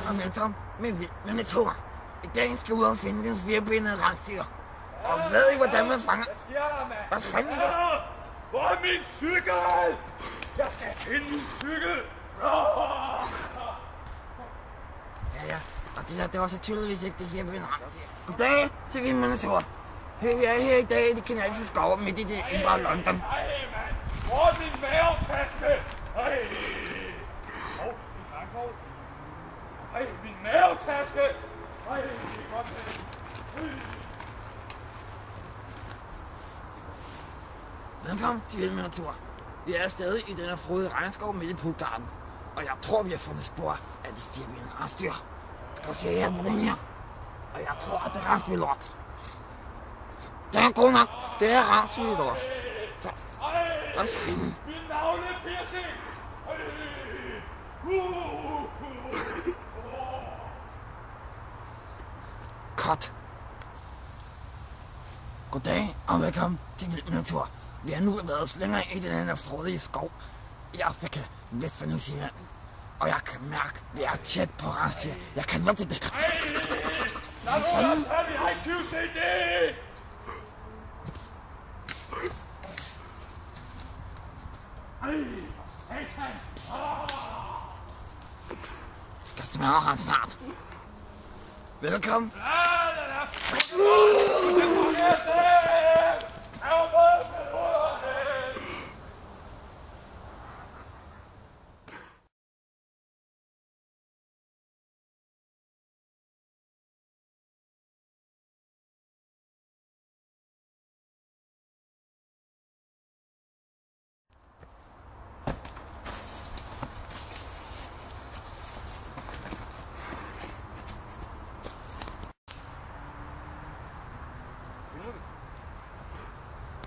og velkommen med Vild med Natur. I dag skal vi ud og finde den firbenede rensdyr. Og ved I, hvordan man fanger? Hvad fanden er det? Hvor er min cykel? Jeg skal finde min cykel! Ja, og det der, det var så tydeligvis ikke det firbenede rensdyr. Goddag til Vild med Natur. Jeg er her i dag i de kanadiske skove midt i det indre London. Ej, mand! Hvor er min mavetaske? Ej! Hov, min grænkort. Ej, min mavetaske! Ej, godt med. Velkommen til Vild med Natur. Vi er stadig i den her frodige regnskov midt i Puttgarden. Og jeg tror, vi har fundet spor af de firbenede rensdyr. Skal vi se her på den her. Og jeg tror, at det er rensdyrlort. Det er god nok. Det er rensdyrlort. Så, og siden. Min navlepiercing! Cut. Goddag og velkommen til Vild med Natur. Vi har nu været længere i den her frodige skov i Afrika, vest for New Zealand. Og jeg kan mærke, at vi er tæt på rensdyr. Jeg kan lugte det. Lad os have IQCD! Jeg skal smadre ham snart. Velkommen. Det